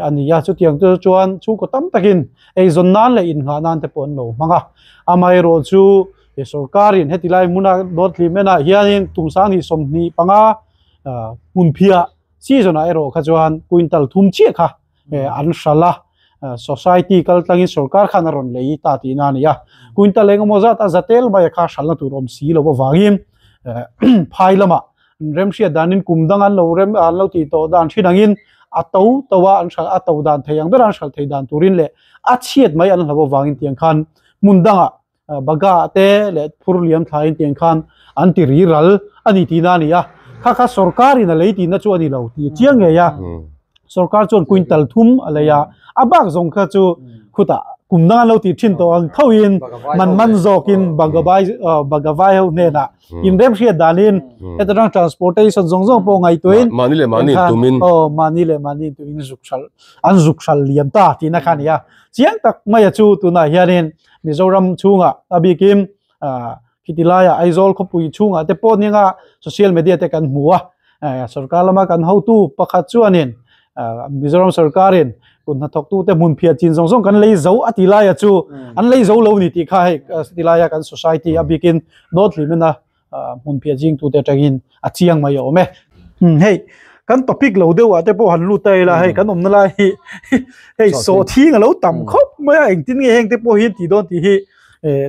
อันนี้ยาจุดยังตัวจวนชูก็ตั้มตักินไอซอนนั้นเลยอินหานันเตปอนโนมังอ่ะอามาโรจูสรการินเหตุไรมุนอาโดดลิเมน่าเฮียนินตุงสานีสมนีปังอ่ะมุนเพียซีจนไอโรขจวนกุยตัลทุ่มเชี่ยค่ะอันชัลละsociety กัลตังอินสรการขานารอนเลยตาตีนานี่ยกุยตัลเองมอซาตาจัตเตลมาค่ะชัลละตุรมซีโลบวากิมพายละมาเริ่มเชียดานินกุมดังอันเราเริ่มอันเราตีโตดานที่ดังอินอัตโตตัวอันชัลอัตโตดานเทียงเบรันชัลเทียดานตุรินเล่อัดเชียดไม่อันเราวากินเทียงคันมุนดังอ่ะบากาเตเลพูดเลี้ยงทายเตียงคันอันติรีรัลอันนี้ตีนานี่ยข้าสรการินอะไรตีน่าจวนนี่เราตีเจียงไงยะสรการจวนกุนตัลทุ่มอะไรยะอาบักจงข้าจูขุตะกุมนาเราตีชินตัวเท่าอินมันโจกินบางกบายเอาเนี่ยนะอินเริ่มเชียดดานินเอตรัง transportation จงปองไงตัวอินมานี่เลยมานี่ตุมินมานี่ตุมินจุกชัลเลียมตาตีนักขันยะเจียงตักไม่จูตัวน่ะเฮียนินมิโซรัมชูงะอาบิกิมคิติลายไอโซลขบุยชูงะแต่ปนยังอ่ะโซเชียลมีเดียแต่กันหัวสรการละมากันเฮาตู้ประคัตชวนินมิโซรัมสรการินคุณนัทกตู้แต่มุนเพียจินส่งกันเลยเจ้าอติลายจูอันเลยเจ้าเรานี่ที่ข้าให้ติลายกัน society อาบิกินโดดลิมันนะมุนเพียจิงตู้แต่จังอินอาเชียงมาอยู่ไหมเฮ้ยกันท็อปิกเราเดียวแต่พอหันลู่เตยละให้กันอมนั่นละเฮ้ยโซทิ้งเราต่ำครบไม่เองที่นี่เองแต่พอเห็นที่โดนที่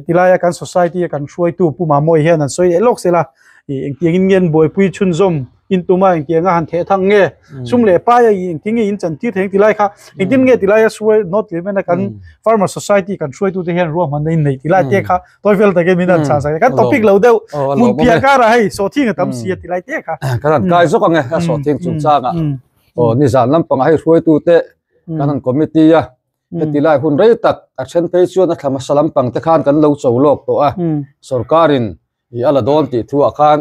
ติลายกัน society กันช่วยตู้ผู้มาโมยเห็นนั่นช่วยโลกเสียละเองที่เงินบ่อยปุยชุนซมอินตัวมาเองที่งานเททั้งเงี้ยสุ่มเล่ป้ายเองที่เงี้ยอินจันที่เองติลายค่ะเองที่เงี้ยติลายช่วยนอตเลยแม้แต่กัน farmer society กันช่วยตู้ที่เห็นรวมมันในติลายเจ้าค่ะตัวเฟลแต่ก็มีนั่นชาสักกันท็อปิกเราเดียวมุนเพียการอะไรโซทิ้งกับตั้มเสียติลายเจ้าค่ะกันกายสักไงโซทิ้งจุดจ้างอ่ะโอ้นี่สารน้ำปังให้ช่วยตู้เตะกันคอมมิตี้อ่ะติลายหุ่นไรตักอักเซนเพจนะทำมาสลัมปังตะขานกันเราโจโลกตัวสรการินอัลลาโดนติทัวขาน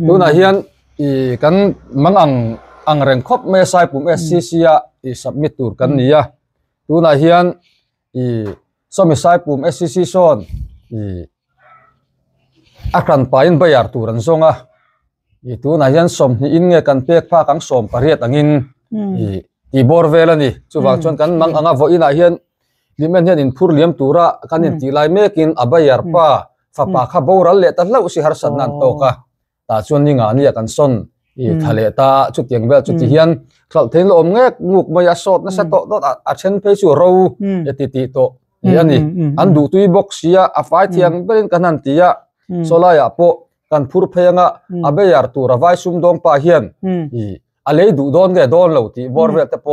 ตัวนั้นเฮียนกันมังอังเร่งครบไม่ใช่ปุ่ม SCC submit ตัวกันนี่อ่ะตัวนั้นเฮียนสมัยใช้ปุ่ม SCC ส่วนอาการไปอินไปยาร์ตัวนั้นส่งอ่ะตัวนั้นเฮียนสมอินเงกันเปียกผ้ากังสมปริยัติอังอินบอร์เวลนี่จู่ว่าชนกันมังอังอ่ะว่าอินเฮียนลิมันเฮียนอินพูดเลี้ยมตัวระกันอินตีไลเมกินอบายาร์ป้าฟ้าป่าขับบูรัลเละแต่เล่าสิฮาร์สันนันโตกะตาชวนนี่งานนี่กันส่วนทะเลตาจุดยังเบลจุดที่เฮียนเขาเทนลมเงกงูกมายาสดนั่นสะโตโตอาเชนเพชูเราติโตยันนี่อันดูตุยบ็อกซี่อาไฟที่ยังเป็นกันนั่นที่โซลายาโปกันพูดเพียงอาเบียร์ตัวระไว้ซุ่มดงป่าเฮียนอะไรดูโดนแกโดนเราที่บอร์เวตโป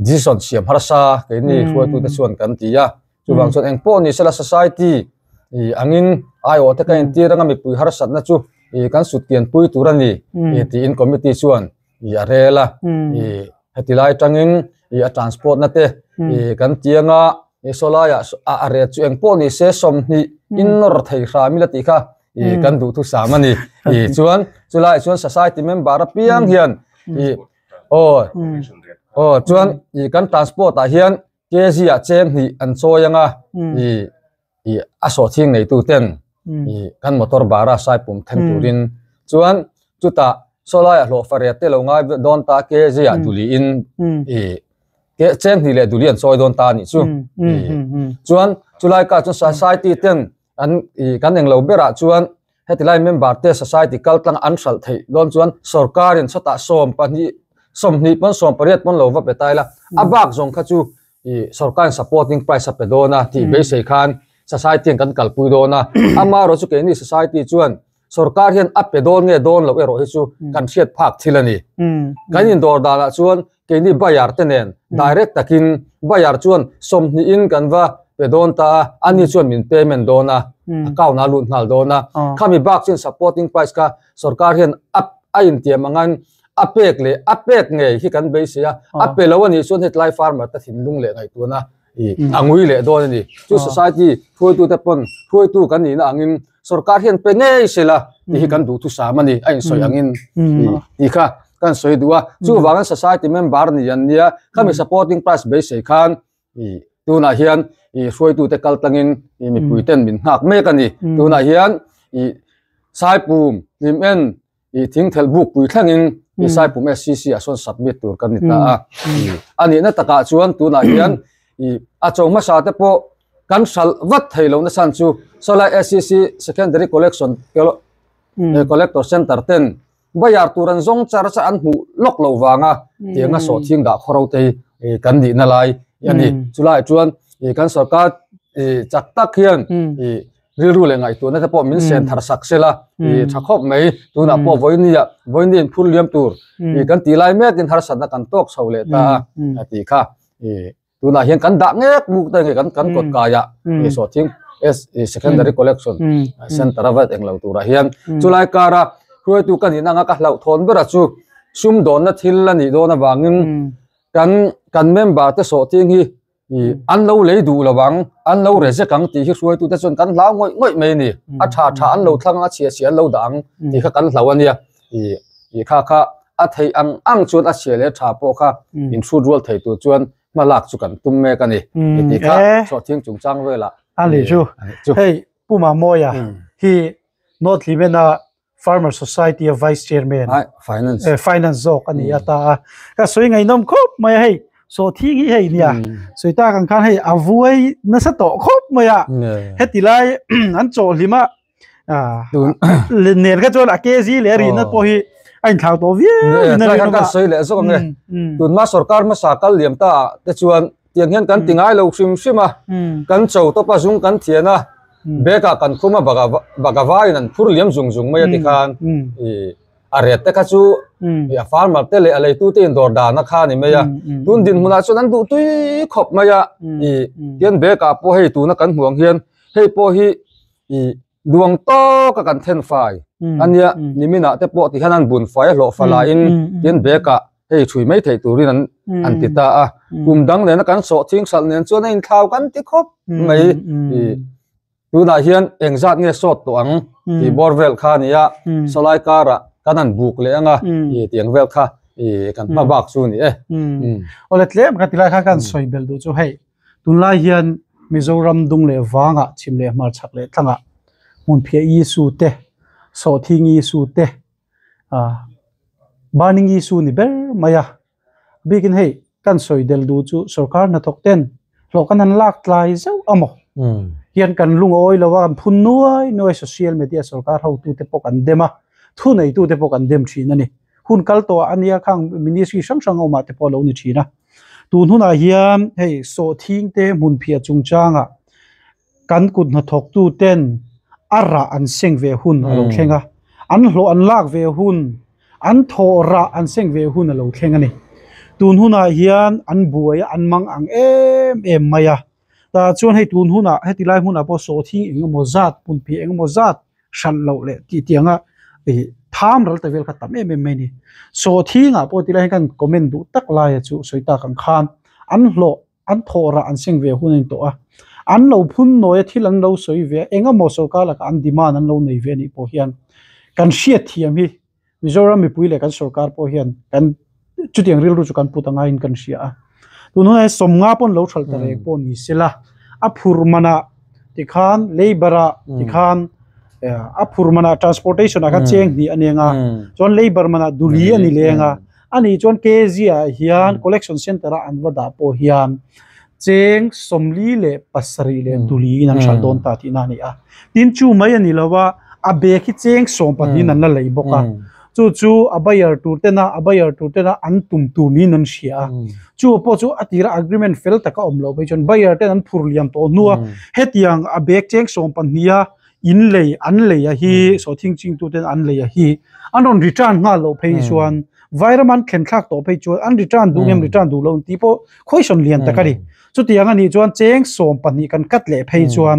ดิสันเสียมฮาร์ซาเกิดนี่ช่วยตัวส่วนกันที่จุดบางส่วนเองโปนี่เซลล์ societyอังอินไอโอแต่กันที่เราไม่ปุยฮาร์สันนะจูกันสุดเกียนปุยตัวนี้ที่อินคอมมิตี้ส่วนอะไรล่ะเหตุไรจังอินtransport นั่นเองกันที่งาโซลายอะไรจูเองโปนี่เซสมนี่อินรถไฟฟ้ามิลติค่ะกันดูทุกสามัญนี่ส่วน society member เพียงเฮียนส่วนกัน transport เฮียนเกจิอาเจงนี่อันโซยังอ่ะอาโซทิ้งในตู้เต็น kan motor bara sai pum then turin chuan chuta solai a hlo fariat te lo ngai don ta ke zia duli in ke chen ni le duli an soi don ta ni chu chuan chulai ka chu society ten an kan eng lo bera chuan hetilai member te society kaltlang an sal thei don chuan sarkarin sata som pani somni pon som pariat pon lo va petaila abak jong kha chu sarkar supporting price up dona ti be sei khan society kan kalpui dona ama ro chu ke ni society chuan sarkar hian up don nge don lo ero hi chu kan thiat phak thilani kan in dor dala chuan ke ni bayar tenen direct takin bayar chuan somni in kanwa pedon ta ani chuan min payment dona account na lut nal dona khami bak chin supporting price ka sarkar hian up a in tiamangan apek nge hi kan be sia apelawani chuan hetlai farmer ta thinlung le ngai tuna angui le don ni chu society phoi tu te pon phoi tu kan ni na angin sarkar hian pe nei sela hi kan du tu samani ain soi angin ti kha kan soi duwa chu wangan society member ni yan nia khami supporting price be sei khan tuna hian phoi tu te kaltangin mi puiten min hak me kani tuna hian sai pum men thing thel book pui thlangin sai pum SCC a son submit tur kan ni ta ani na taka chuan tuna hian a chongma sa te po kan sal wat thailo na san chu sola SCC secondary collection collector center ten bayar turan zong char cha an hu lok lo wanga tianga so thing da khoro te kan di na lai yani chulai chuan kan sarkar chak tak hian riru le ngai tu na te po min sen thar sak sela thakop mai tu na po voinin phul liam tur kan ti lai me tin thar sat na kan tok chole ta ati kha tu na hian kan da ngek muk ta kan kot ka ya so thing secondary collection center avat englo tura hian chulai kara khoi tu kan ina nga ka hlau thon bera chu sum don na thil la ni do na wangin kan member te so thing hi an lo le du lawang an lo re se kang ti hi khoi tu te chon kan hlau ngoi mai ni a tha an lo thlang a chia lo dang ti kha kan hlau ania kha a thei ang chuan a che le tha po kha in food roll thei tu chuan malak chu kan tum me kani ti kha so thing chung chang vela ali chu hey puma moya hi not limena farmer society of vice chairman finance zok ani ata ka soi ngai nom khop mai hey so thi hi hey nia soita kan khan hey avui na sa to khop maya hetilai an cho lima ner ka chon akezi le ri na po hi ain thau to vi na ka soi le zo nge tun ma sarkar ma sakal liam ta te chuan tiang hian kan tingai lo shima kan chau to pa jung kan thiana beka kan khuma bagawai nan phur liam jung mai ti khan are te ka chu ya farmer te le alei tu te dor da na kha ni meya tun din huna chu nan du tui khop maya hian beka po hei tu na kan huang hian hei po hi duang to ka kan then fai ania nimina te po ti hanan bun fai lo fala in hian beka hei thui mai thei turin an ti ta a kum dang le na kan so thing sal nen chu na in thau kan ti khop mai tu na hian engzat nge sot to ang ti borvel kha nia solai kara kanan buk le anga tiang vel kha kan ma bak chu ni olet le ka tilai kha kan soibel du chu hei tunlai hian mizoram dung le wanga chimle mar chak le thanga mun phia I su te so thingi su te baningi su ni ber maya bikin hei kan soidel du chu sarkar na thok ten lo kanan lak tlai zau amo hian kan lung oi lawa phun noi social media sarkar ho tu te pok an dema thu nei tu te pok an dem thina ni hun kal to ania khang ministry sang oma te polo ni thina tun huna hiam hei so thing te mun phia chungchanga kan kut na thok tu ten ara an seng ve hun alo thlenga an hlo an lak ve hun an thora an seng ve hun alo thlenga ni tun huna hian an buaya an mang ang em maya ta chuan hei tun huna hetilai huna po so thi engmo zat pun phi engmo zat shan lo le ti tianga tham ral ta vel khatam em mai ni so thi nga po tilai kan comment du tak lai chu soita kan khan an hlo an thora an seng ve hun to a an lo phun noi thil an lo soi ve enga mo so ka la an demand an lo nei ve ni po hian kan hriat thiam hi mizoram mi puile kan sarkar po hian kan chutiang ril ru chu kan putanga in kan sia a tunu ai somnga pon lo thal ta rek pon ni sila a phur mana ti khan leibara ti khan phur mana transportation aka cheng ni anenga chon labor mana duli ani lenga ani chon kg a hian collection center a anwada po hian cheng somli le pasari le duli nan shal don ta ti na ni a tin chu mai ani lawa a be khi cheng som pat ni nan la lei boka chu abayar tu te na an tum tu ni nan sia chu po chu atira agreement fel taka omlo be chon bayar te an phurliam to nuwa hetiang a bek cheng som pan nia in lei an lei a hi so thing ching tu ten an lei a hi anon return nga lo phei chuan environment khen thak to phei chu an return du ngem return du lo ti po khoison lian takari chu tiang ani chuan cheng som pan ni kan kat le phei chuan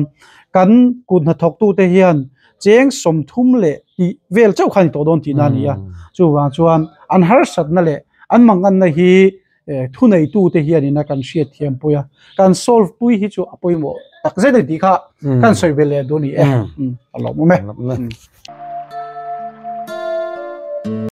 kan kun na thok tu te hian cheng som thum le ti vel chau khan to don ti na nia chu wang chuan an har sat na le an mang an na hi thu nei tu te hian ina kan shia thiam poya kan solve pui hi chu apoi mo tak zai ti kha kan soi vele do ni alo mo me